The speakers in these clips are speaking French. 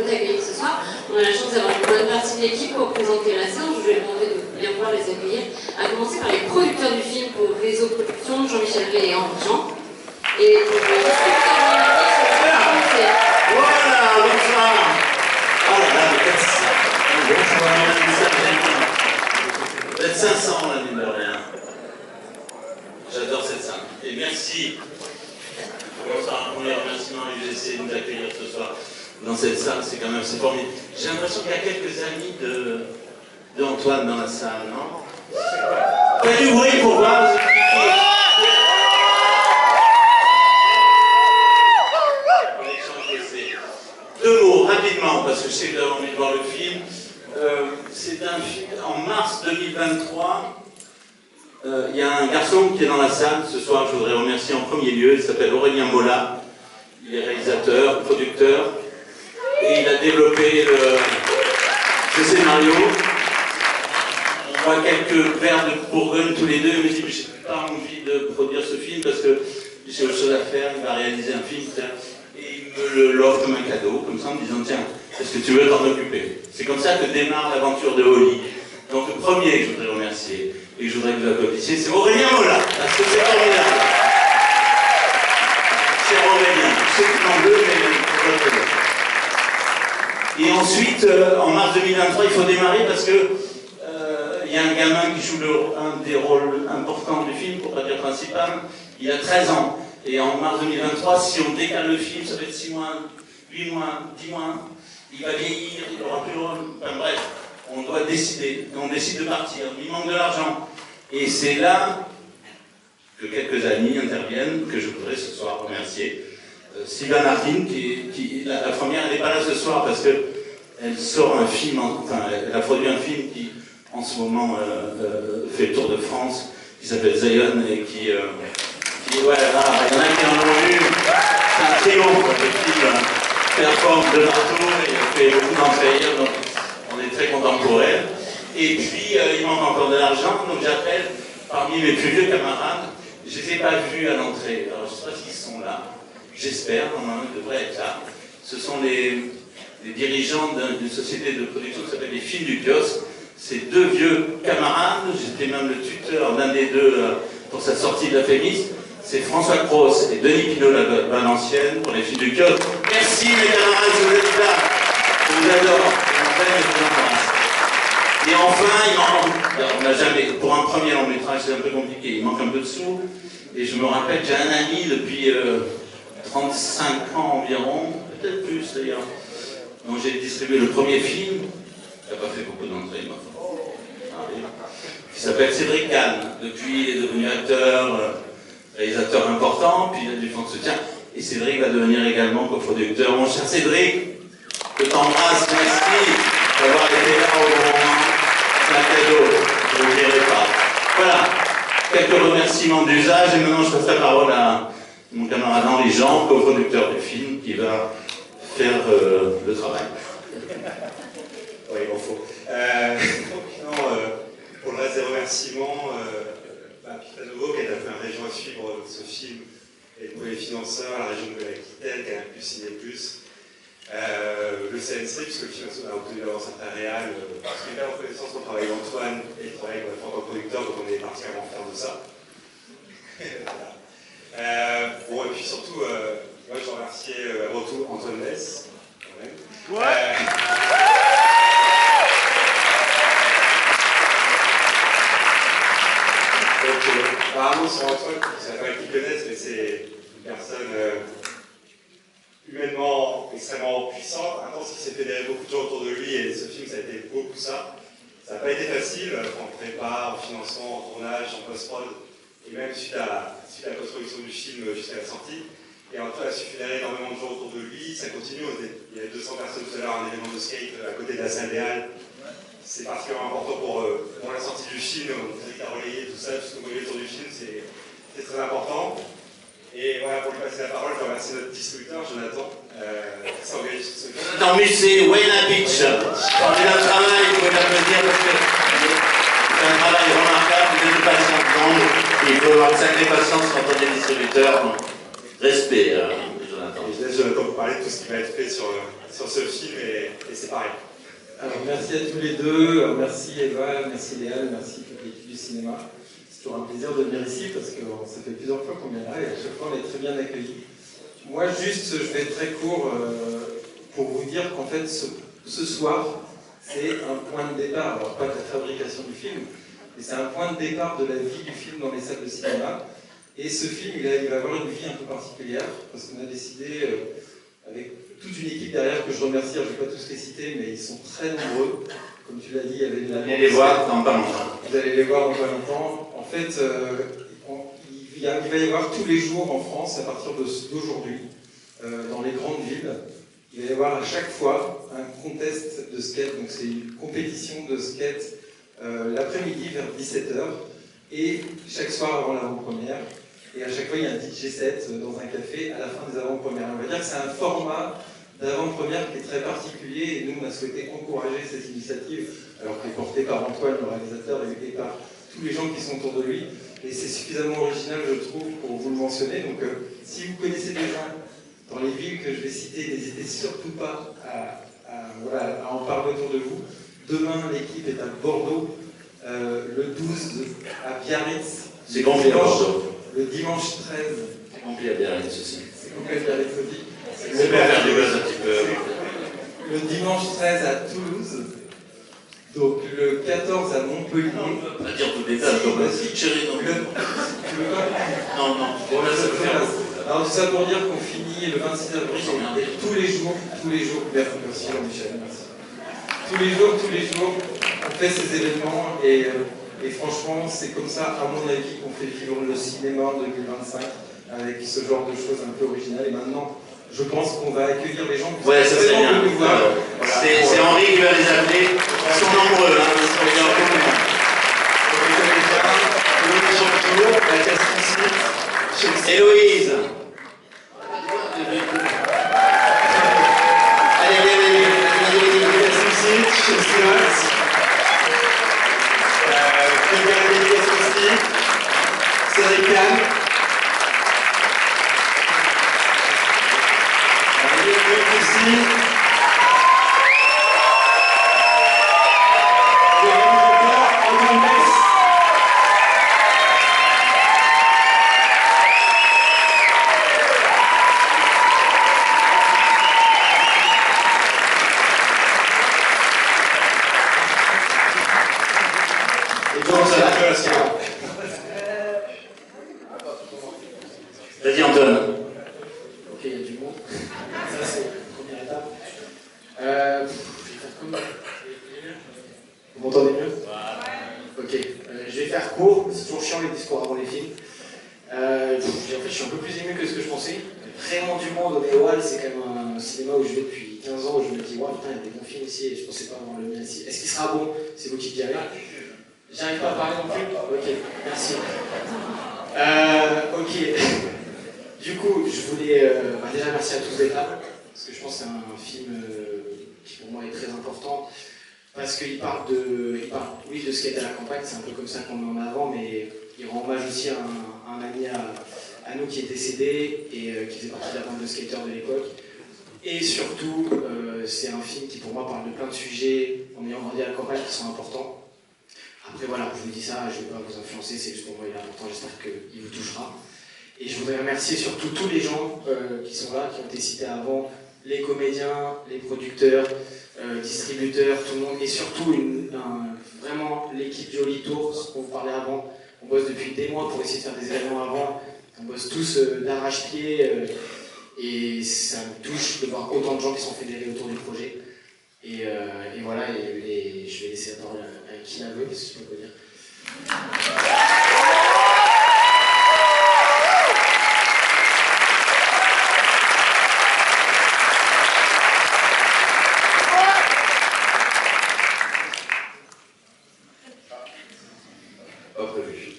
t'accueillir ce soir. On a la chance d'avoir une bonne partie de l'équipe pour présenter la séance. Je vais demander de bien pouvoir les accueillir. À commencer par les producteurs du film pour Réseau Production, Jean-Michel Rey et Henri Jean. Et pour les distributeurs de la vie, voilà, bonsoir. Oh là là, mais vous êtes 500 là, mine de rien. J'adore cette scène. Et merci. Bonsoir, un premier remerciement à l'UGC de nous accueillir ce soir dans cette salle, c'est quand même formidable. J'ai l'impression qu'il y a quelques amis de Antoine dans la salle, non? Faites du bruit pour voir, vous expliquer. Deux mots, rapidement, parce que je sais que vous avez envie de voir le film. C'est un film, en mars 2023, il y a un garçon qui est dans la salle ce soir, je voudrais remercier en premier lieu, il s'appelle Aurélien Mola, il est réalisateur, producteur, et il a développé ce scénario. On voit quelques verres de Bourgogne tous les deux, il me dit, mais j'ai pas envie de produire ce film parce que j'ai autre chose à faire, il va réaliser un film, et il me l'offre comme un cadeau, comme ça en me disant, tiens, est-ce que tu veux t'en occuper? C'est comme ça que démarre l'aventure de Oli. Donc le premier que je voudrais remercier, et que je voudrais que vous applaudissiez, c'est Aurélien Mola, parce que c'est formidable. C'est Aurélien, je sais qu'il en veut, mais et ensuite, en mars 2023, il faut démarrer parce que il y a un gamin qui joue un des rôles importants du film, pour ne pas dire principal, il a 13 ans. Et en mars 2023, si on décale le film, ça va être 6 mois, 8 mois, 10 mois, il va vieillir, il n'aura plus le rôle, enfin bref. On doit décider, on décide de partir, il manque de l'argent. Et c'est là que quelques amis interviennent, que je voudrais ce soir remercier. Sylvain Martin, la première, elle n'est pas là ce soir parce qu'elle sort un film, enfin, elle a produit un film qui, en ce moment, fait le tour de France, qui s'appelle Zion, et qui ouais, là, il y en a qui en ont vu, c'est un triomphe, le film performe de partout, et fait beaucoup d'entrées, donc on est très content pour elle. Et puis, il manque encore de l'argent, donc j'appelle parmi mes plus vieux camarades. Je ne les ai pas vus à l'entrée, alors je ne sais pas s'ils sont là. J'espère, normalement ils devraient être là. Ce sont les dirigeants d'une société de production qui s'appelle les Films du Kiosque. C'est deux vieux camarades, j'étais même le tuteur d'un des deux pour sa sortie de la Fémis. C'est François Cross et Denis Pinot Valenciennes pour les Films du Kiosque. Merci mes camarades, vous êtes là. Je vous adore. Et enfin, on n'a jamais, pour un premier long métrage, c'est un peu compliqué, il manque un peu de sous. Et je me rappelle, j'ai un ami depuis 35 ans environ, peut-être plus d'ailleurs, dont j'ai distribué le premier film, il n'a pas fait beaucoup d'entrées, qui s'appelle Cédric Kahn. Depuis, il est devenu acteur, réalisateur important, puis il a du fonds de soutien. Et Cédric va devenir également coproducteur. Mon cher Cédric, je t'embrasse, merci d'avoir été là au bon moment. C'est un cadeau, je ne le dirai pas. Voilà, quelques remerciements d'usage, et maintenant je passe la parole à mon camarade Henri Jean, coproducteur du film, qui va faire le travail. Oui, bon, faut. Pour le reste des remerciements, Pita Nouveau, qui a fait un région à suivre ce film, et pour les financeurs, la région de l'Aquitaine, qui a pu signer plus. Le CNC, puisque le film a obtenu l'avance impériale, parce qu'il y a reconnaissance qu'on travaille avec Antoine et il travaille avec notre producteur, donc on est particulièrement fiers de ça. Bon, et puis surtout, moi je remerciais avant tout Antoine Ness, quand même. Donc, apparemment, sur Antoine, c'est la famille qui connaissent, mais c'est une personne humainement extrêmement puissante, intense, qui s'est fédéré beaucoup de gens autour de lui, et ce film, ça a été beaucoup ça. Ça n'a pas été facile, en prépa, en financement, en tournage, en post-prod, et même suite à la construction du film jusqu'à la sortie. Et Antoine a su fédérer énormément de gens autour de lui, ça continue, il y avait 200 personnes tout à l'heure, un événement de skate à côté de la salle des Halles. C'est particulièrement important pour la sortie du film, on a relayé tout ça, tout ce qu'on voyait autour du film, c'est très important. Et voilà, pour lui passer la parole, je remercie notre distributeur, Jonathan, qui s'est engagé sur ce film. Jonathan Musset, Wayna Beach. Formidable travail, il faut l'applaudir parce que c'est un travail remarquable, vous êtes patient dedans, et il faut avoir une sacrée patience quand on est distributeur. Donc, respect, Jonathan. Et je laisse Jonathan vous parler de tout ce qui va être fait sur sur ce film et c'est pareil. Alors merci à tous les deux, merci Eva, merci Léal, merci toute l'équipe du cinéma. C'est toujours un plaisir de venir ici parce que ça fait plusieurs fois qu'on vient là et à chaque fois on est très bien accueillis. Moi juste, je vais être très court pour vous dire qu'en fait ce soir c'est un point de départ, alors pas de la fabrication du film, mais c'est un point de départ de la vie du film dans les salles de cinéma. Et ce film il va avoir une vie un peu particulière parce qu'on a décidé avec toute une équipe derrière que je remercie, je ne vais pas tous les citer, mais ils sont très nombreux. Comme tu l'as dit, il y avait une... Vous allez les voir dans pas longtemps. Vous allez les voir dans pas longtemps. En fait, il va y avoir tous les jours en France, à partir d'aujourd'hui, dans les grandes villes, il va y avoir à chaque fois un contest de skate. Donc c'est une compétition de skate l'après-midi vers 17h et chaque soir avant l'avant-première. Et à chaque fois, il y a un DJ set dans un café à la fin des avant-premières. On va dire que c'est un format d'avant-première qui est très particulier et nous, on a souhaité encourager cette initiative, alors qu'elle est portée par Antoine, le réalisateur, et par tous les gens qui sont autour de lui. Et c'est suffisamment original, je trouve, pour vous le mentionner. Donc, si vous connaissez des gens dans les villes que je vais citer, n'hésitez surtout pas à en parler autour de vous. Demain, l'équipe est à Bordeaux, le 12 à Biarritz. C'est complet à Bordeaux. Le dimanche 13. C'est complet à Biarritz aussi. C'est complet à Biarritz aussi. C'est bien faire des buzz un petit peu. Le dimanche 13 à Toulouse. Donc le 14 à Montpellier. Non, on ne peut pas dire tous les dates, comme si chérie, non. Non, non. Bon, là, ça peut faire beaucoup. Alors tout ça pour dire qu'on finit le 26 avril et tous les jours, merci Jean-Michel, merci. Tous les jours, on fait ces événements et franchement, c'est comme ça, à mon avis, qu'on fait vivre le cinéma en 2025 avec ce genre de choses un peu originales. Et maintenant, je pense qu'on va accueillir les gens qui ouais, ça sont serait bien. venus voir. C'est Henri qui va les appeler. Ils sont nombreux, hein, ils sont les gens. Héloïse. Vas-y Antoine. Ok, il y a du monde. Ça c'est la première étape. Je vais faire comme... Vous m'entendez mieux? Ok. Je vais faire court, c'est toujours chiant les discours avant les films. En fait, je suis un peu plus ému que ce que je pensais. Vraiment du monde au Néo-Hall, c'est quand même un cinéma où je vais depuis 15 ans, où je me dis, wow, putain, il y a des bons films ici et je pensais pas avoir le mien ici. Est-ce qu'il sera bon? C'est vous qui direz. J'arrive pas à parler non plus? Ok, merci. Ok. Du coup, je voulais déjà merci à tous d'être là, parce que je pense que c'est un film qui pour moi est très important, parce qu'il parle oui, de skate à la campagne, c'est un peu comme ça qu'on met en avant, mais il rend hommage aussi à un ami à nous qui est décédé et qui faisait partie de la bande de skateurs de l'époque. Et surtout, c'est un film qui pour moi parle de plein de sujets en ayant grandi à la campagne qui sont importants. Après voilà, je vous dis ça, je ne vais pas vous influencer, c'est juste pour moi il est important, j'espère qu'il vous touchera. Et je voudrais remercier surtout tous les gens qui sont là, qui ont été cités avant, les comédiens, les producteurs, distributeurs, tout le monde, et surtout vraiment l'équipe du Holy Tour, ce qu'on vous parlait avant. On bosse depuis des mois pour essayer de faire des événements avant, on bosse tous d'arrache-pied, et ça me touche de voir autant de gens qui sont fédérés autour du projet. Et voilà, et je vais laisser la parole à qui la veut, si je peux dire. Pas prévu.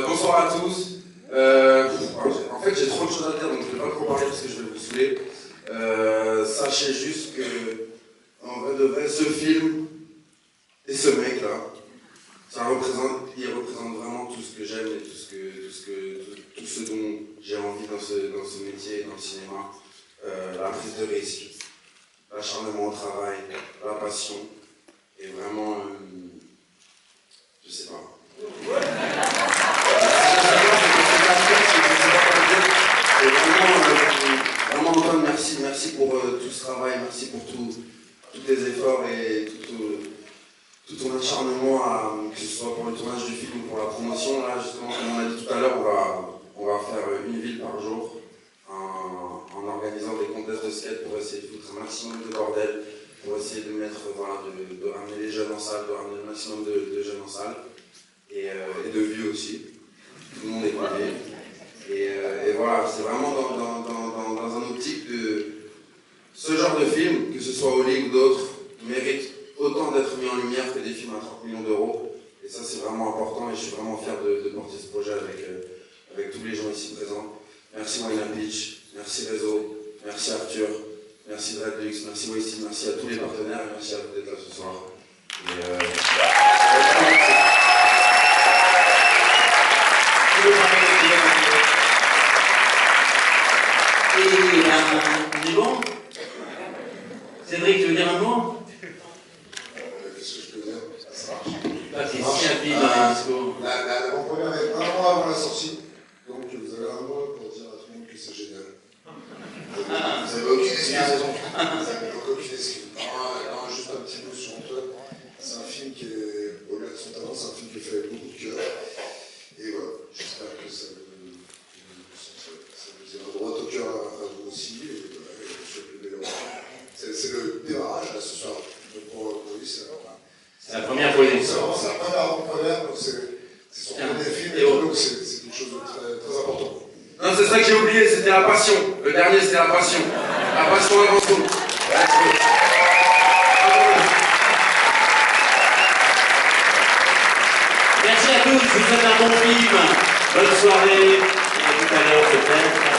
Bonsoir à tous. En fait, j'ai trop de choses à dire, donc je ne vais pas trop parler parce que je vais vous saouler. Sachez juste que, en vrai de vrai, ce film et ce mec-là, il représente vraiment tout ce que j'aime et tout ce dont j'ai envie dans ce métier, dans le cinéma. La prise de risque, l'acharnement au travail, la passion, et vraiment, je sais pas. Et vraiment Antoine, merci pour tout ce travail, merci pour tous tes efforts et tout ton acharnement, que ce soit pour le tournage du film ou pour la promotion. Là, justement, comme on a dit tout à l'heure, on va faire une ville par jour en organisant des contests de skate pour essayer de foutre un maximum de bordel, pour essayer de mettre, voilà, de ramener les jeunes en salle, de ramener le maximum de jeunes en salle et de vues aussi. Tout le monde est convié. Et voilà, c'est vraiment dans un optique de ce genre de film, que ce soit Oli ou d'autres, mérite autant d'être mis en lumière que des films à 30 millions d'euros. Et ça, c'est vraiment important et je suis vraiment fier de porter ce projet avec tous les gens ici présents. Merci Wine Beach, merci Réseau, merci Arthur, merci Dreadlux, merci Wasted, merci à tous les partenaires et merci à vous d'être là ce soir. On est bon? Cédric, tu veux dire un mot? Qu'est-ce que je peux dire? Ça marche. Ah, c'est si rapide dans les discours. Mon premier est 1 mois avant la sortie, donc vous avez 1 mois pour dire à tout le monde que c'est génial. Vous n'avez aucune excuse. Vous n'avez aucune excuse. Non, juste un petit mot sur Antoine. C'est un film qui est, au-delà de son talent, c'est un film qui est fait avec beaucoup de cœur. Et voilà, j'espère que ça vous ira droit au cœur à vous aussi. Et voilà, je vous souhaite le meilleur. C'est le démarrage là ce soir. Donc pour lui, c'est la première fois. C'est la première avant-première, donc c'est son premier film, et donc c'est quelque chose de très important. Non, c'est ça que j'ai oublié, c'était la passion. Le dernier, c'était la passion. La passion avant tout. Merci à tous, je vous souhaite un bon film. Bonne soirée. Et à tout à l'heure peut-être.